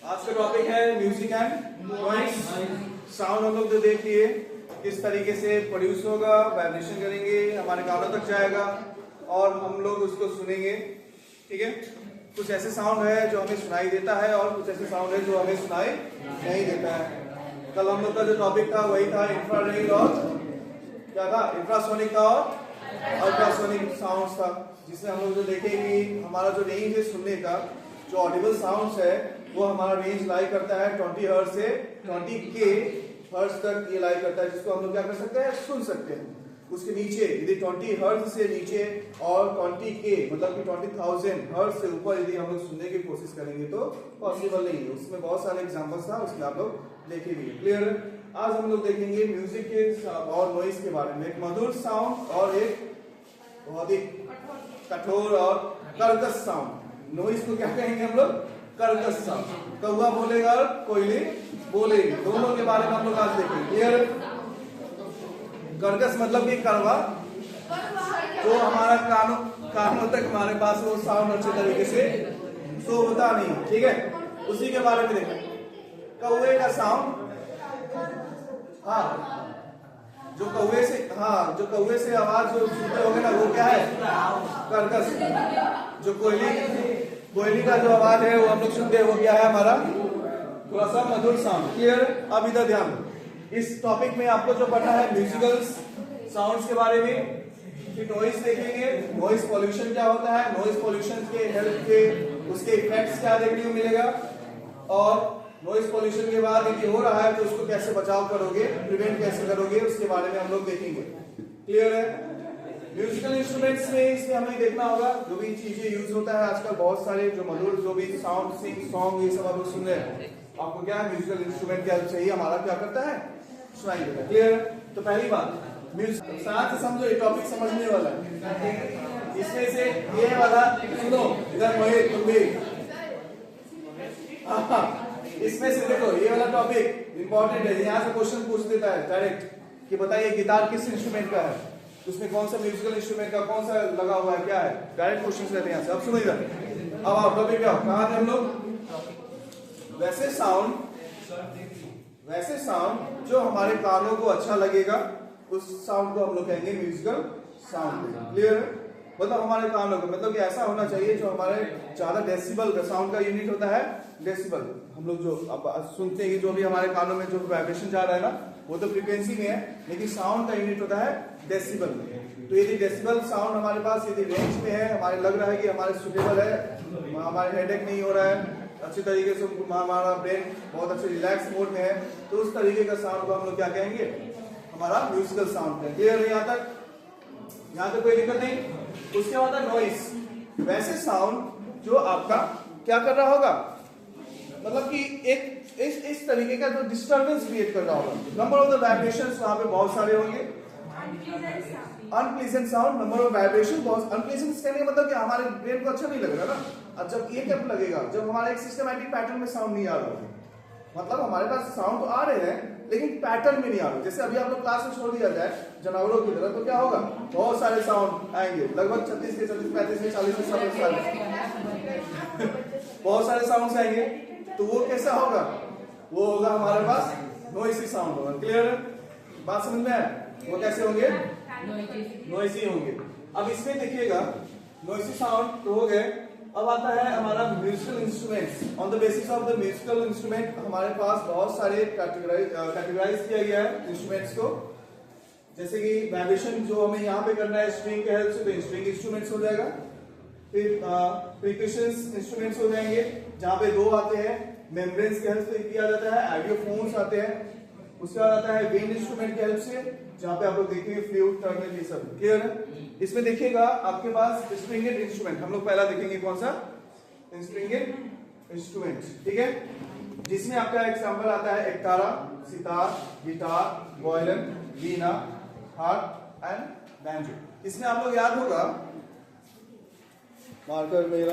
आज का टॉपिक है म्यूजिक एंड नॉइस। साउंड हम लोग जो देख लिए किस तरीके से प्रोड्यूस होगा, वाइब्रेशन करेंगे, हमारे कानों तक जाएगा और हम लोग उसको सुनेंगे। ठीक है, कुछ ऐसे साउंड है जो हमें सुनाई देता है और कुछ ऐसे साउंड है जो हमें सुनाई नहीं देता है। कल हम लोग का जो टॉपिक था वही था इंफ्रारेड और क्या था, इंफ्रासोनिक था और अल्ट्रासोनिक साउंड्स था, जिसमें हम लोग जो देखेंगे हमारा जो रेंज है सुनने का, जो ऑडिबल साउंड्स है वो हमारा रेंज लाई करता है 20 हर्ट्ज से 20K हर्ट्ज तक ये लाई करता है, जिसको हम लोग क्या कर सकते हैं, सुन सकते हैं। उसके नीचे यदि 20 हर्ट्ज से नीचे और 20K मतलब कि 20,000 हर्ट्ज से ऊपर यदि हम लोग सुनने की कोशिश करेंगे तो पॉसिबल नहीं है। उसमें बहुत सारे एग्जांपल्स था, उसमें आप लोग देखेंगे। क्लियर? आज हम लोग देखेंगे म्यूजिक के और नॉइज के बारे में, एक मधुर साउंड और एक बहुत ही कठोर और कर्कश साउंड। नॉइज को क्या कहेंगे हम लोग, कर्कश साउंड। कौवा बोलेगा और कोयली बोलेगी, दोनों के बारे में हम लोग आज देखेंगे। क्लियर? कर्कश मतलब कि कड़वा, जो हमारा कानों तक हमारे पास वो साउंड अच्छे तरीके से होता नहीं। ठीक है, उसी के बारे में देखें। कौवे का साउंड, हाँ जो कौवे से आवाज जो सुनते होंगे ना वो क्या है, कर्कश। जो कोयली का जो आवाज है वो हम लोग सुनते हैं वो क्या है, हमारा थोड़ा सा मधुर साउंड। क्लियर? अब इधर ध्यान, इस टॉपिक में आपको जो पढ़ना है म्यूजिकल साउंड्स के बारे में, फिर नॉइज देखेंगे, नॉइज पॉल्यूशन क्या होता है, नॉइज पॉल्यूशन के हेल्प के उसके इफेक्ट्स क्या देखने को मिलेगा, और नॉइज पॉल्यूशन के बाद यदि हो रहा है तो उसको कैसे बचाव करोगे, प्रिवेंट कैसे करोगे, उसके बारे में हम लोग देखेंगे। क्लियर है? म्यूजिकल इंस्ट्रूमेंट्स में इसमें हमें देखना होगा जो भी चीजें यूज होता है आजकल, बहुत सारे जो मधुर जो भी साउंड, सिंग, सॉन्ग, ये सब आप लोग सुन रहे हैं, आपको क्या है म्यूजिकल इंस्ट्रूमेंट क्या चाहिए, हमारा क्या करता है, सुनाई देता है। क्लियर? तो पहली बात म्यूजिक साथ समझो, ये टॉपिक समझने वाला है। इसमें से ये वाला सुनो, इधर मोहित तुम भी, इसमें से देखो ये वाला टॉपिक इंपॉर्टेंट है, यहाँ से क्वेश्चन पूछ देता है डायरेक्ट कि बताइए गिटार किस इंस्ट्रूमेंट का है, उसमें कौन सा म्यूजिकल इंस्ट्रूमेंट का कौन सा लगा हुआ है, क्या है, डायरेक्ट क्वेश्चन रहते हैं यहाँ से। अब सुनो इधर, अब आओ टॉपिक पे आओ, कहाँ थे हम लोग। वैसे साउंड जो हमारे कानों को अच्छा लगेगा उस साउंड को हम लोग कहेंगे म्यूजिकल साउंड। क्लियर है? मतलब हमारे कानों को, मतलब कि ऐसा होना चाहिए जो हमारे ज्यादा डेसिबल का, साउंड का यूनिट होता है डेसिबल। हम लोग जो अब सुनते हैं जो भी हमारे कानों में जो वाइब्रेशन जा रहा है ना वो तो फ्रीक्वेंसी में है, लेकिन साउंड का यूनिट होता है डेसिबल में। तो यदि डेसिबल साउंड हमारे पास यदि रेंज में है, हमारे लग रहा है कि हमारे सुटेबल है, हमारे हेडेक नहीं हो रहा है, अच्छे तरीके से हमारा ब्रेन बहुत अच्छे रिलैक्स मोड में है, तो उस तरीके का साउंड को हम लोग क्या कहेंगे, हमारा म्यूजिकल साउंड है। क्लियर है? यहाँ तक कोई दिक्कत नहीं। उसके बाद है नॉइस। वैसे साउंड जो आपका क्या कर रहा होगा, मतलब कि एक इस तरीके का जो डिस्टर्बेंस क्रिएट कर रहा होगा। नंबर ऑफ द वाइब्रेशंस वहां पे बहुत सारे होंगे। Unpleasant sound, number of vibration बहुत अनप्लीजेंट, कहने का मतलब कि हमारे ब्रेन को अच्छा नहीं लग रहा ना। अब जब ये कब लगेगा, जब हमारे एक सिस्टमैटिक पैटर्न में साउंड नहीं आ रहा होगा, मतलब हमारे पास साउंड तो आ रहे हैं लेकिन पैटर्न में नहीं आ रहे। जैसे अभी आप लोग क्लास में छोड़ दिया जाए जानवरों की तरह तो क्या होगा, बहुत सारे साउंड आएंगे, लगभग 36 के 36, 35 के 40 के 40 बहुत सारे साउंड आएंगे, तो वो कैसा होगा, वो होगा हमारे पास नॉइसी साउंड होगा। क्लियर है? बात समझ में है? वो कैसे होंगे, नॉइसी होंगे। अब इसमें देखिएगा नॉइसी साउंड तो हो गए। अब आता है हमारा musical instruments. On the basis of the musical instrument हमारे पास बहुत सारे कैटेगराइज किया गया है इंस्ट्रूमेंट्स को। जैसे कि वाइब्रेशन जो हमें यहाँ पे करना है स्ट्रिंग के हेल्प से, तो स्ट्रिंग इंस्ट्रूमेंट्स हो जाएगा। फिर परकशन इंस्ट्रूमेंट्स हो जाएंगे जहाँ पे दो आते हैं, मेम्ब्रेन्स के हेल्प से किया जाता है, आइडियोफोन्स आते हैं। उसके बाद आता है विंड इंस्ट्रूमेंट के हेल्प से, जहाँ पे आप लोग देखेंगे फ्लूट, टर्नल, ये सब। क्लियर है? इसमें देखिएगा आपके पास स्ट्रिंगेड इंस्ट्रूमेंट, हम लोग पहला देखेंगे कौन सा, स्ट्रिंगेड इंस्ट्रूमेंट। ठीक है, जिसमें आपका एग्जांपल आता है ektara, sitar, guitar, violin, veena, harp and banjo. इसमें आप लोग याद होगा, मार्कर मेरा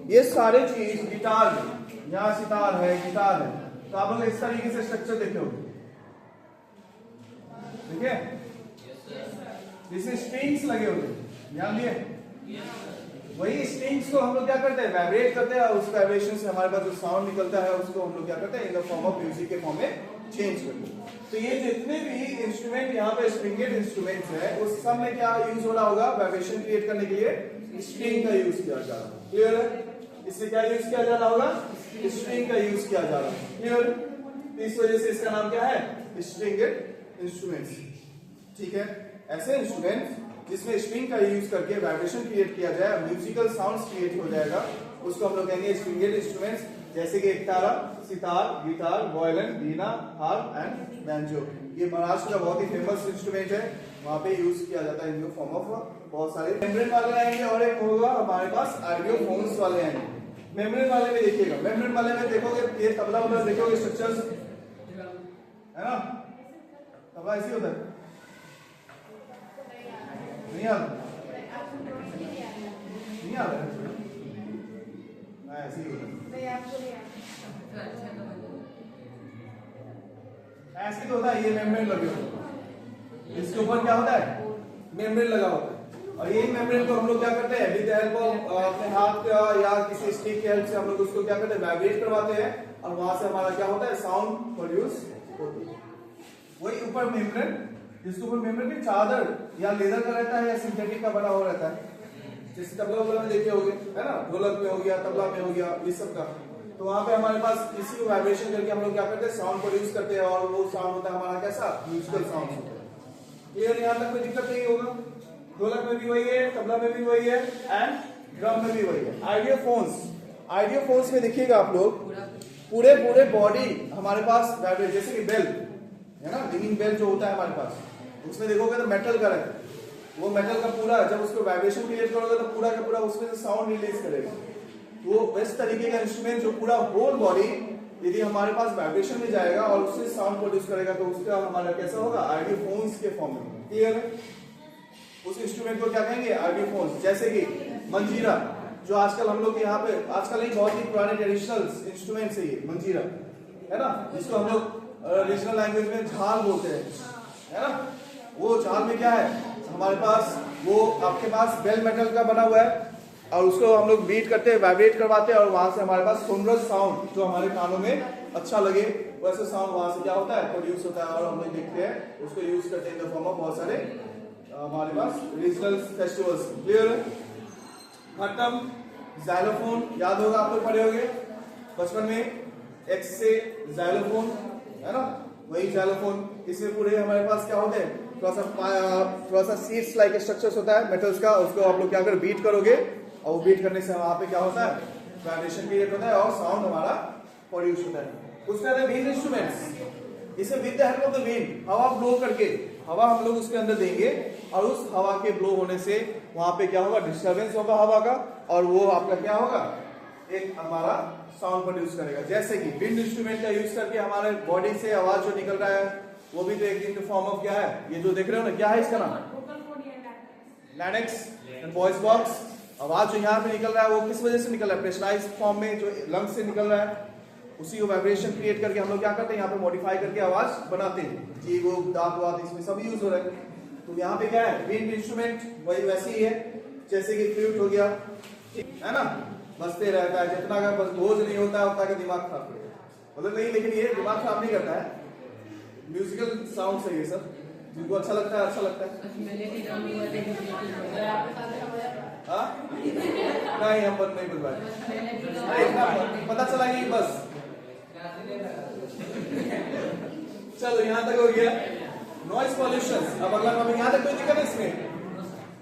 ये सारे चीज, गिटार यहाँ सितार है, गिटार है, तो आप लोग इस तरीके से स्ट्रक्चर देखे होंगे। ठीक है, इसमें स्ट्रिंग्स लगे होते हैं, ध्यान दिए, वही स्ट्रिंग्स को हम लोग क्या करते हैं, वाइब्रेट करते हैं और उस वाइब्रेशन से हमारे पास जो साउंड निकलता है उसको हम लोग क्या करते हैं, in the form of music के फॉर्म में चेंज करते हैं। तो ये जितने भी इंस्ट्रूमेंट यहाँ पे स्ट्रिंगेड इंस्ट्रूमेंट्स है उस सब में क्या यूज हो रहा होगा, वाइब्रेशन क्रिएट करने के लिए स्ट्रिंग का यूज किया जा रहा है। क्लियर है? इससे क्या यूज किया जा रहा होगा, स्ट्रिंग का यूज किया जा रहा है। क्लियर? इस वजह से इसका नाम क्या है, स्ट्रिंगेड इंस्ट्रूमेंट्स। ठीक है, ऐसे इंस्ट्रूमेंट जिसमें स्ट्रिंग का यूज करके वाइब्रेशन क्रिएट किया जाए, म्यूजिकल साउंड्स क्रिएट हो जाएगा, उसको हम लोग कहेंगे स्ट्रिंगेड इंस्ट्रूमेंट्स। जैसे कि ektara, sitar, guitar, violin, veena, harp and banjo. ये महाराष्ट्र का बहुत ही फेमस इंस्ट्रूमेंट है, वहां पे यूज किया जाता है इन फॉर्म ऑफ बहुत सारे। मेम्ब्रेन वाले आएंगे और एक होगा हमारे पास आइडियोफोन्स वाले आएंगे। मेम्ब्रेन वाले में देखिएगा, मेम्ब्रेन वाले में देखोगे ये तबला वाला देखोगे स्ट्रक्चर्स है ना, तबला ऐसे होता है, नहीं आता, नहीं आता ऐसे ही होता है, ऐसे तो होता है। ये मेम्ब्रेन लगे होते हैं, इसके ऊपर क्या होता है, मेम्ब्रेन लगा होता है और यही मेम्ब्रेन को हम लोग क्या करते हैं, विद द हेल्प ऑफ अपने हाथ का या किसी स्टिक के हेल्प से हम लोग उसको क्या करते हैं, वाइब्रेट करवाते हैं और वहां से हमारा क्या होता है, साउंड प्रोड्यूस होती है। वही ऊपर मेम्ब्रेन, जिसके ऊपर मेम्ब्रेन की चादर या लेदर का रहता है या सिंथेटिक का बना हुआ रहता है, जैसे तबला में देखे होंगे है ना, ढोलक में हो गया, तबला में हो गया, ये सब का। तो वहां पे हमारे पास इसी को वाइब्रेशन करके हम लोग क्या करते हैं, साउंड प्रोड्यूस करते हैं और वो साउंड होता है हमारा कैसा, म्यूजिकल साउंड होता है। क्लियर? यहाँ तक कोई दिक्कत नहीं होगा। ढोलक में भी वही है, तबला में भी वही है एंड ड्रम में भी वही है। आइडियोफोन्स में देखिएगा आप लोग, पूरे बॉडी हमारे पास वाइब्रेट, जैसे कि बेल है ना, रिंगिंग बेल जो होता है हमारे पास, उसमें देखोगे तो मेटल का रहता है, वो मेटल का पूरा जब उसको वाइब्रेशन क्रिएट करोगे तो पूरा का पूरा उसमें से साउंड रिलीज करेगा। वो इस तरीके का इंस्ट्रूमेंट जो पूरा होल बॉडी यदि हमारे पास वाइब्रेशन में जाएगा और उससे साउंड प्रोड्यूस करेगा तो उसका हमारा कैसा होगा, आइडियोफोन्स के फॉर्म में। क्लियर है? उस इंस्ट्रूमेंट को क्या कहेंगे, आइडियोफोन्स। जैसे कि मंजीरा, जो आजकल हम लोग यहाँ पे, आजकल नहीं बहुत ही पुराने ट्रेडिशनल इंस्ट्रूमेंट है ये मंजीरा है ना, जिसको हम लोग रीजनल लैंग्वेज में झाल बोलते हैं है ना। वो झाल में क्या है हमारे पास, वो आपके पास बेल मेटल का बना हुआ है और उसको हम लोग बीट करते हैं, वाइब्रेट करवाते हैं और वहां से हमारे पास सोनरस साउंड जो हमारे कानों में अच्छा लगे वैसे साउंड वहां से क्या होता है, प्रोड्यूस होता है और हम लोग देखते हैं उसको यूज करते हैं इन द फॉर्म ऑफ बहुत सारे हमारे पास रीजनल फेस्टिवल्स। क्लियर है? खत्म। ज़ाइलोफोन याद होगा, आप लोग पढ़े होंगे बचपन में, एक्स से ज़ाइलोफोन है ना, वही ज़ाइलोफोन। इसमें पूरे हमारे पास क्या होते हैं, थोड़ा सा सीड्स लाइक स्ट्रक्चर्स होता है मेटल्स का, उसको आप लोग क्या कर बीट करोगे और वो बीट करने से वहां पे क्या होता है, वाइब्रेशन क्रिएट होता है और साउंड हमारा प्रोड्यूस होता है। उसके बाद विंड इंस्ट्रूमेंट्स, इसे with the help of the wind, हवा ब्लो करके, हवा हम लोग उसके अंदर देंगे और उस हवा के ब्लो होने से वहां पे क्या होगा, डिस्टर्बेंस होगा हवा का और वो आपका क्या होगा, एक हमारा साउंड प्रोड्यूस करेगा। जैसे कि विंड इंस्ट्रूमेंट का यूज करके हमारे बॉडी से आवाज जो निकल रहा है वो भी तो एक इन फॉर्म ऑफ क्या है, ये जो देख रहे हो ना, क्या है इसका नाम, लैरिंक्स एंड वॉइस बॉक्स। आवाज जो यहाँ पे निकल रहा है वो किस वजह से निकल रहा है, प्रेशराइज्ड फॉर्म में जो लंग्स से निकल रहा है, उसी को वाइब्रेशन क्रिएट करके हम लोग क्या करते हैं, यहाँ पे मॉडिफाई करके आवाज बनाते हैं। जी वो दांत वात इसमें सब यूज हो रहा है। तो यहाँ पे क्या है, विंड इंस्ट्रूमेंट वही वैसे ही है, जैसे कि फ्लूट हो गया है ना, बजते रहता है, जितना का बस बोझ नहीं होता है उतना का दिमाग खराब करता है, मतलब नहीं, लेकिन ये दिमाग खराब नहीं करता है, म्यूजिकल साउंड है ये सब, जिनको अच्छा लगता है अच्छा लगता है। हाँ नहीं, हम बंद नहीं बजवाए, पता चला कि बस। चलो यहाँ तक हो गया नॉइज पॉल्यूशन। अब अगला टॉपिक, यहाँ तक कोई दिक्कत है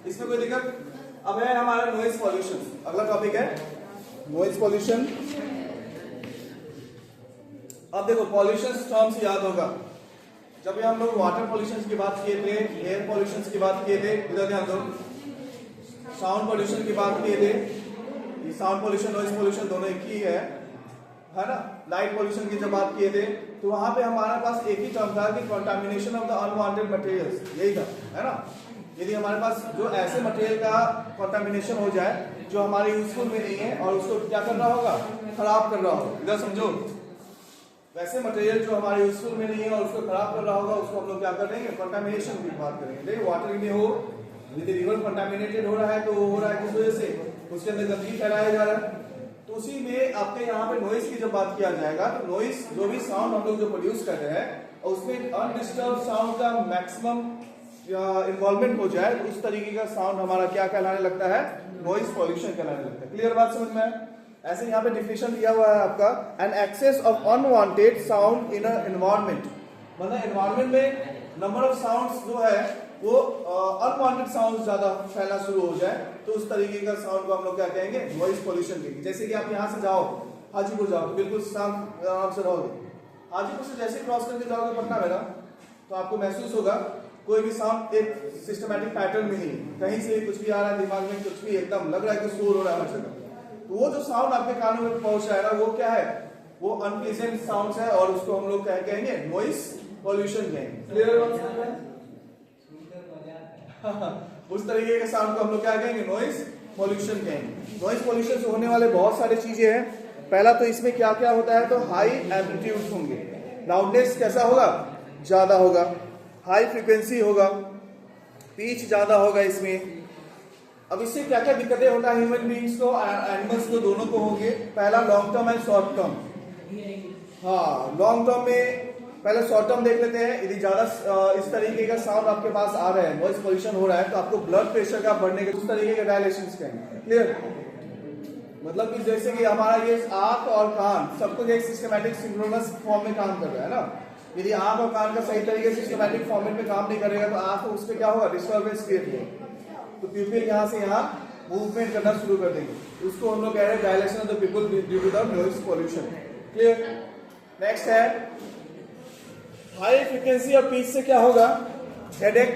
इसमें कोई दिक्कत? अब है हमारा नॉइज पॉल्यूशन। अगला टॉपिक है नॉइज पॉल्यूशन। अब देखो पॉल्यूशन टर्म्स याद होगा, जब हम लोग वाटर पॉल्यूशन की बात किए थे, एयर पॉल्यूशन की बात किए थे, इधर ध्यान दो, साउंड पॉल्यूशन की बात किए थे, ये साउंड पॉल्यूशन नॉइज पॉल्यूशन दोनों एक ही है ना। लाइट पॉल्यूशन की जब बात किए थे तो वहां पे हमारे पास एक ही टर्म था कि contamination of the unwanted materials, यही था है ना। यदि हमारे पास जो ऐसे मटेरियल का कंटामिनेशन हो जाए जो हमारे यूजफुल में नहीं है और उसको क्या कर रहा होगा, खराब कर रहा होगा, इधर समझो, वैसे मटेरियल जो हमारे यूजफुल में नहीं है और उसको खराब कर रहा होगा उसको हम लोग क्या कर रहे हैं, कंटामिनेशन की बात करेंगे। देखिए वाटर में हो, यदि रिवर कंटामिनेटेड हो रहा है तो वो हो रहा है किस वजह से, उसके अंदर गंदगी फैलाया जा रहा है। तो उसी में आपके यहाँ पे नॉइस की जब बात किया जाएगा तो नॉइस जो भी साउंड हम लोग जो प्रोड्यूस कर रहे हैं और उसमें अनडिस्टर्ब साउंड का मैक्सिमम इन्वॉल्वमेंट हो जाए तो उस तरीके का साउंड हमारा क्या कहलाने लगता है, नॉइस पॉल्यूशन कहलाने लगता है। क्लियर बात समझ में आए? ऐसे यहाँ पे डिफिनेशन दिया हुआ है आपका, an excess of unwanted sound in a environment, मतलब एनवायरनमेंट में नंबर ऑफ साउंड्स जो है वो अनवांटेड साउंड ज्यादा फैलना शुरू हो जाए तो उस तरीके का साउंड को हम लोग क्या कहेंगे, नॉइस पॉल्यूशन कहेंगे। जैसे कि आप यहाँ से जाओ हाजीपुर जाओ तो बिल्कुल शांत आराम से रहोगे, हाजीपुर से जैसे क्रॉस करके जाओगे पटना में ना तो आपको महसूस होगा कोई भी साउंड एक सिस्टमैटिक पैटर्न में नहीं, कहीं से कुछ भी आ रहा है, दिमाग में कुछ भी एकदम लग रहा है कि शोर हो रहा है हर जगह। तो वो जो साउंड आपके कानों में पहुंच रहा है ना वो क्या है, वो अनप्लीजेंट साउंड है और उसको हम लोग क्या कहेंगे, नॉइस पॉल्यूशन कहेंगे। क्लियर? उस तरीके के साउंड को हम लोग क्या कहेंगे, नॉइस पॉल्यूशन कहेंगे। नॉइस पॉल्यूशन से होने वाले बहुत सारे चीजें हैं। पहला तो इसमें क्या क्या होता है, तो हाई एम्पलीट्यूड होंगे, लाउडनेस कैसा होगा, ज्यादा होगा, हाई फ्रीक्वेंसी होगा, पिच ज्यादा होगा इसमें। अब इससे क्या क्या दिक्कतें होता है ह्यूमन बींग्स को, एनिमल्स को, दोनों को होंगे। पहला long term and short term. हाँ, लॉन्ग टर्म में पहले शॉर्ट टर्म देख लेते हैं। यदि ज्यादा इस तरीके का साउंड आपके पास आ रहा है, नॉइस पॉल्यूशन हो रहा है, तो आपको ब्लड प्रेशर का बढ़ने के उस तरीके के डायलेशंस कहेंगे। क्लियर? मतलब कि जैसे कि हमारा ये आंख और कान सब कुछ एक सिस्टमैटिक सिंक्रोनस फॉर्म में काम कर रहा है ना। यदि आंख और कान का सही तरीके से सिस्टमैटिक फॉर्मेट में काम नहीं करेगा तो आंख उस पर क्या होगा, डिस्टर्बेंस क्रिएट होगा, तो प्यूपिल यहाँ से यहाँ मूवमेंट करना शुरू कर देंगे। उसको हम लोग कह रहे हैं dilation of the people due to the noise pollution. Clear? Next है हाई फ्रीक्वेंसी और पिच से क्या होगा, हेडेक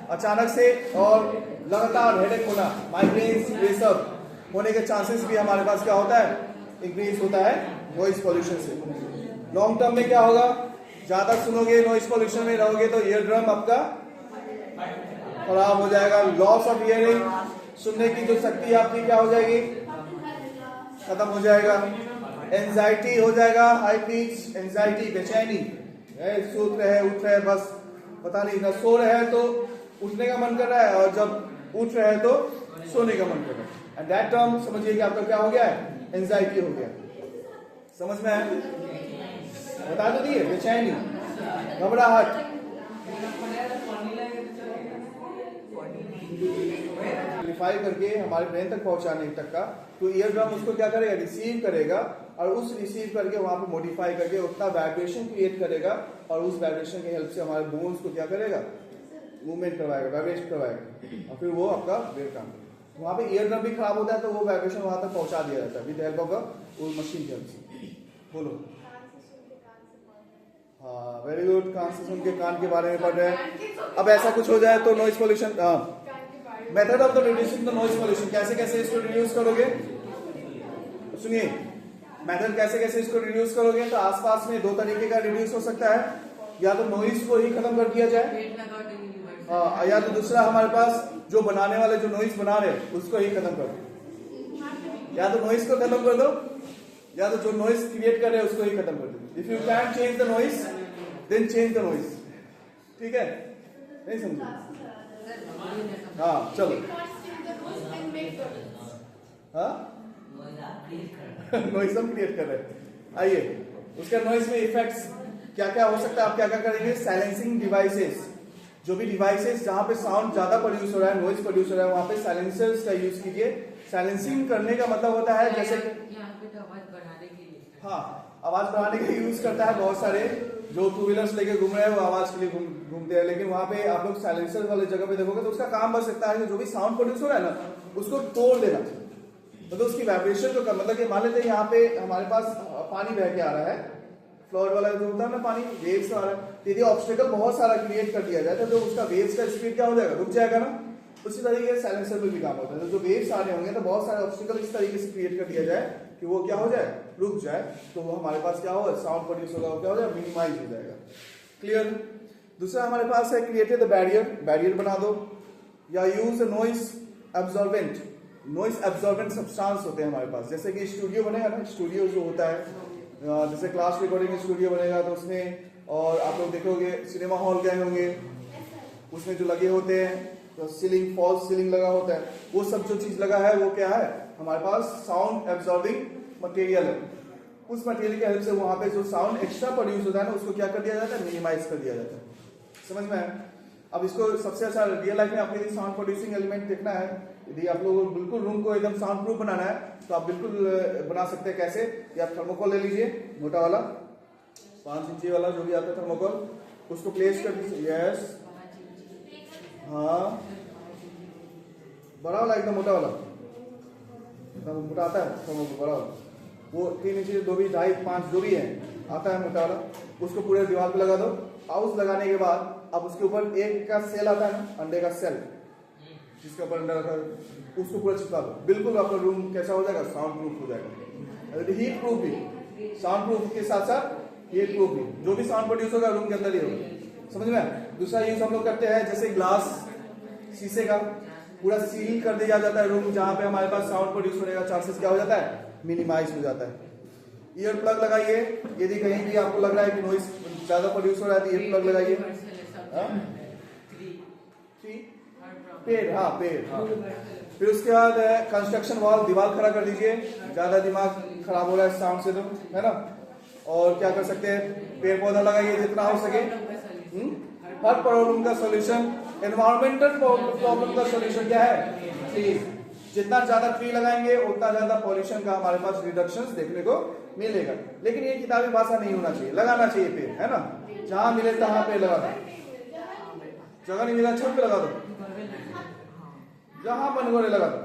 अचानक से और लगातार हेडेक होना, माइग्रेन्स, ये सब होने के चांसेस भी हमारे पास क्या होता है, इंक्रीज होता है नॉइस पॉल्यूशन से। लॉन्ग टर्म में क्या होगा, ज्यादा सुनोगे, नॉइस पॉल्यूशन में रहोगे तो ईयर ड्रम आपका खराब हो जाएगा, लॉस ऑफ हियरिंग, सुनने की जो शक्ति आपकी क्या हो जाएगी, खत्म हो जाएगा। एंजाइटी हो जाएगा, हाई पिच एंजाइटी, बेचैनी, सोच रहे उठ रहे बस पता नहीं, ना सो रहे हैं तो उठने का मन कर रहा है और जब उठ रहे हैं तो सोने का मन कर रहा है। एंड दैट टर्म समझिए कि आपका क्या हो गया है, एंजाइटी हो गया। समझ में आया? बता तो दिए, बेचैनी, घबराहट, एम्प्लीफाई करके हमारे ब्रेन तक पहुंचाने तक का, तो ईयर ड्रम उसको क्या करेगा, रिसीव करेगा और उस रिसीव करके वहां पे मॉडिफाई करके उतना वाइब्रेशन क्रिएट करेगा और उस वाइब्रेशन की हेल्प से हमारे बोन्स को क्या करेगा, मूवमेंट करवाएगा, वाइब्रेट करवाएगा और फिर वो आपका वेव काम करेगा। वहां पे ईयर ड्रम भी खराब होता है तो वो वाइब्रेशन वहां तक पहुंचा दिया जाता है विद हेल्प ऑफ वो मशीन की हेल्प से। बोलो। हाँ, वेरी गुड, कान से सुन के कान के बारे में पढ़ रहे हैं। अब ऐसा कुछ हो जाए तो noise pollution, method of the reducing the noise pollution, कैसे कैसे इसको रिड्यूस करोगे, सुनिए मेथड कैसे कैसे इसको रिड्यूस करोगे। तो आसपास में दो तरीके का रिड्यूस हो सकता है, या तो नॉइस को ही खत्म कर दिया जाए, या तो दूसरा हमारे पास जो बनाने वाले जो नॉइस बना रहे उसको ही खत्म कर दो, या तो नॉइस को खत्म कर दो या तो जो नॉइस क्रिएट कर रहे हैं उसको ही खत्म कर दो। If you can change the noise then change the noise. ठीक है, नहीं समझे? हाँ चलो, हाँ नॉइस हम क्रिएट कर रहे हैं। आइए, उसका नॉइस में इफेक्ट्स क्या क्या हो सकता है, आप क्या क्या करेंगे। साइलेंसिंग डिवाइसेस, जो भी डिवाइसेस जहां पे साउंड ज्यादा प्रोड्यूस हो रहा है, नॉइस प्रोड्यूस हो रहा है, वहां पे साइलेंसर्स का यूज कीजिए। साइलेंसिंग करने का मतलब होता है जैसे आवाज बढ़ाने के लिए, हाँ आवाज बढ़ाने के लिए यूज करता है। बहुत सारे जो टू व्हीलर्स लेके घूम रहे हैं वो आवाज के लिए घूमते हैं, लेकिन वहां पे आप लोग साइलेंसर वाले जगह पे देखोगे तो उसका काम बस इतना है कि जो भी साउंड प्रोड्यूस हो रहा है ना उसको तोड़ देना, मतलब उसकी वाइब्रेशन को कम। मतलब कि मान लेते हैं यहाँ पे हमारे पास पानी बह के आ रहा है, फ्लोर वाला जो होता है ना पानी, वेव्स आ रहा है। यदि ऑब्स्टेकल बहुत सारा क्रिएट कर दिया जाए तो उसका वेव्स का स्पीड क्या हो जाएगा, रुक जाएगा ना। उसी तरीके से साइलेंसर में भी काम होता है, तो जो वेव्स आ रहे होंगे तो बहुत सारे ऑब्स्टेकल इस तरीके से क्रिएट कर दिया जाए कि वो क्या हो जाए, रुक जाए, तो वो हमारे पास क्या होगा, साउंड प्रोड्यूस होगा, वो क्या हो जाएगा, मिनिमाइज हो जाएगा। क्लियर? दूसरा हमारे पास है क्रिएटेड बैरियर, बैरियर बना दो, या use noise absorbent. Noise absorbent substance होते हैं हमारे पास, जैसे कि स्टूडियो बनेगा ना, स्टूडियो जो होता है जैसे क्लास रिकॉर्डिंग स्टूडियो बनेगा तो उसमें, और आप लोग देखोगे सिनेमा हॉल गए होंगे, उसमें जो लगे होते हैं तो सीलिंग, फॉल्स सीलिंग लगा होता है, वो सब जो चीज लगा है वो क्या है, हमारे पास साउंड एब्जॉर्बिंग मटेरियल है। उस मटेरियल की हेल्प से वहां पे जो साउंड एक्स्ट्रा प्रोड्यूस होता है ना, उसको क्या कर दिया जाता है, मिनिमाइज कर दिया जाता है। समझ में आया? अब इसको सबसे अच्छा रियल लाइफ में आपको यदि साउंड प्रोड्यूसिंग एलिमेंट देखना है, यदि आप लोगों को बिल्कुल रूम को एकदम साउंड प्रूफ बनाना है, तो आप बिल्कुल बना सकते हैं। कैसे? या आप थर्मोकोल ले लीजिए, मोटा वाला 5 इंची वाला जो भी आता है थर्मोकोल, उसको प्लेस कर दीजिए। यस, हाँ, बड़ा वाला एकदम मोटा वाला, एकदम मोटा आता है थर्मोकोल बड़ा वाला, वो 3 इंची 2 भी 2.5 5 जो भी है आता है मोटा वाला, उसको पूरे दीवार पे लगा दो। हाउस लगाने के बाद अब उसके ऊपर एक का सेल आता है ना, अंडे का सेल, जिसके ऊपर अंडा रखा है, उसको पूरा चिपका दो। बिल्कुल आपका रूम कैसा हो जाएगा, साउंड प्रूफ हो जाएगा। हीट प्रूफ भी, साउंड प्रूफ के साथ साथ हीट प्रूफ भी, जो भी साउंड प्रोड्यूस होगा रूम के अंदर ही होगा। समझ में? दूसरा यूज हम लोग करते हैं, जैसे ग्लास, शीशे का पूरा सील कर दिया जाता है रूम, जहां पे हमारे पास साउंड प्रोड्यूस होने का चांसेस क्या हो जाता है, मिनिमाइज हो जाता है। ईयर प्लग लगाइए, यदि कहीं भी आपको लग रहा है कि नॉइस ज्यादा प्रोड्यूस हो रहा है तो ईयर प्लग लगाइए। पेड़, हाँ पेड़, हाँ। फिर उसके बाद कंस्ट्रक्शन वॉल, दीवार खड़ा कर दीजिए, ज्यादा दिमाग खराब हो रहा है साउंड से तो, है ना। और क्या कर सकते हैं, पेड़ पौधा लगाइए जितना हो सके। हर प्रॉब्लम का सोल्यूशन, एनवायरमेंटल प्रॉब्लम का सोल्यूशन क्या है, ट्री। जितना ज्यादा ट्री लगाएंगे उतना ज्यादा पॉल्यूशन का हमारे पास रिडक्शन देखने को मिलेगा। लेकिन ये किताबी भाषा नहीं होना चाहिए, लगाना चाहिए पेड़, है ना। जहां मिले तहां पेड़ लगा दो, जगह नहीं मिला छत पे लगा दो, जहां मन करे लगा दो।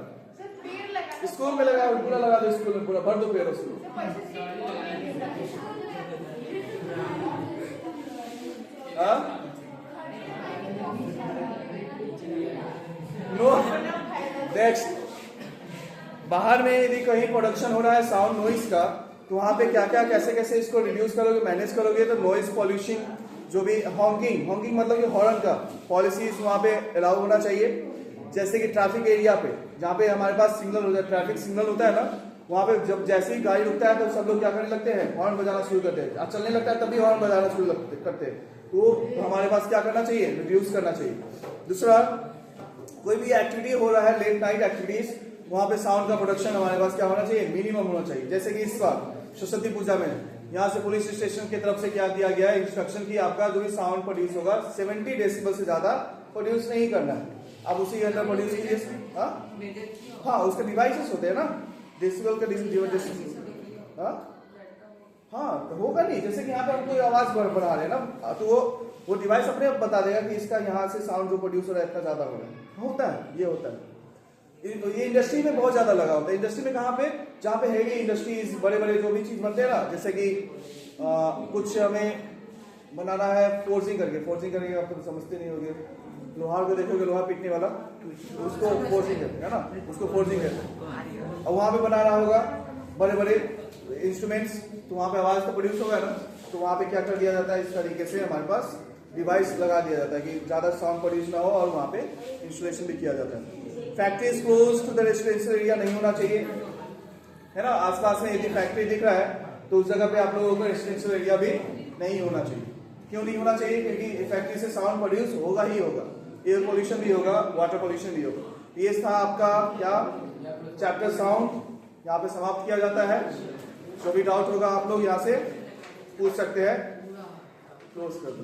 स्कूल में लगा, पूरा लगा दो, स्कूल में पूरा भर दो पेड़ उसको। नो, नेक्स्ट, बाहर में यदि कहीं प्रोडक्शन हो रहा है साउंड नॉइस का, तो वहां पे क्या क्या कैसे कैसे इसको रिड्यूस करोगे, मैनेज करोगे। तो नॉइस पॉल्यूशन, जो भी हॉन्किंग मतलब कि हॉर्न का पॉलिसीज वहां पे अलाउ होना चाहिए। जैसे कि ट्रैफिक एरिया पे, जहाँ पे हमारे पास सिग्नल होता है, ट्रैफिक सिग्नल होता है ना, वहां पे जब जैसे ही गाड़ी रुकता है तो सब लोग क्या करने लगते हैं, हॉर्न बजाना शुरू करते हैं। अब चलने लगता है तब भी हॉर्न बजाना शुरू करते हैं। तो हमारे पास क्या करना चाहिए, रिड्यूस करना चाहिए। दूसरा, कोई भी एक्टिविटी हो रहा है, लेट नाइट एक्टिविटीज, वहां पे साउंड का प्रोडक्शन हमारे पास क्या होना चाहिए, मिनिमम होना चाहिए। जैसे कि इस बार सरस्वती पूजा में यहाँ से पुलिस स्टेशन की तरफ से क्या दिया गया है, इंस्ट्रक्शन की आपका जो भी साउंड प्रोड्यूस होगा 70 डेसिबल से ज्यादा प्रोड्यूस नहीं करना है। अब उसी के अंदर प्रोड्यूस कीजिए। हाँ, उसके डिवाइसेस होते हैं ना, डेसिबल का हाँ, तो होगा नहीं। जैसे कि यहाँ पे हम कोई आवाज बढ़ा रहे हैं ना, तो वो डिवाइस अपने आप बता देगा कि इसका यहाँ से साउंड जो प्रोड्यूस हो रहा है इतना ज्यादा हो रहा है। होता है, ये होता है। ये इंडस्ट्री में बहुत ज्यादा लगा होता है। इंडस्ट्री में कहाँ पे, जहाँ पे हैवी इंडस्ट्रीज, बड़े बड़े जो भी चीज बनते हैं ना, जैसे कि कुछ हमें बनाना है फोर्जिंग करके आप तो समझते नहीं होगे, लोहार को देखोगे, लोहा पीटने वाला, उसको फोर्जिंग कहते हैं ना, उसको फोर्जिंग कहते हैं। और वहां पे बनाना होगा बड़े बड़े इंस्ट्रूमेंट्स, तो वहां पे आवाज तो प्रोड्यूस होगा ना, तो वहां पे क्या कर दिया जाता है, इस तरीके से हमारे पास डिवाइस लगा दिया जाता है कि ज्यादा साउंड प्रोड्यूस ना हो, और वहां पे इंस्टॉलेशन भी किया जाता है। Factories close to the residential area नहीं होना चाहिए, है ना। आसपास में यदि फैक्ट्री दिख रहा है तो उस जगह पे आप लोगों को रेजिडेंशियल एरिया भी नहीं होना चाहिए। क्यों नहीं होना चाहिए, क्योंकि फैक्ट्री से साउंड प्रोड्यूस होगा ही होगा, एयर पोल्यूशन भी होगा, वाटर पोल्यूशन भी होगा। ये था आपका क्या चैप्टर साउंड, यहाँ पे समाप्त किया जाता है। जो भी डाउट होगा आप लोग यहाँ से पूछ सकते हैं। क्लोज कर दो।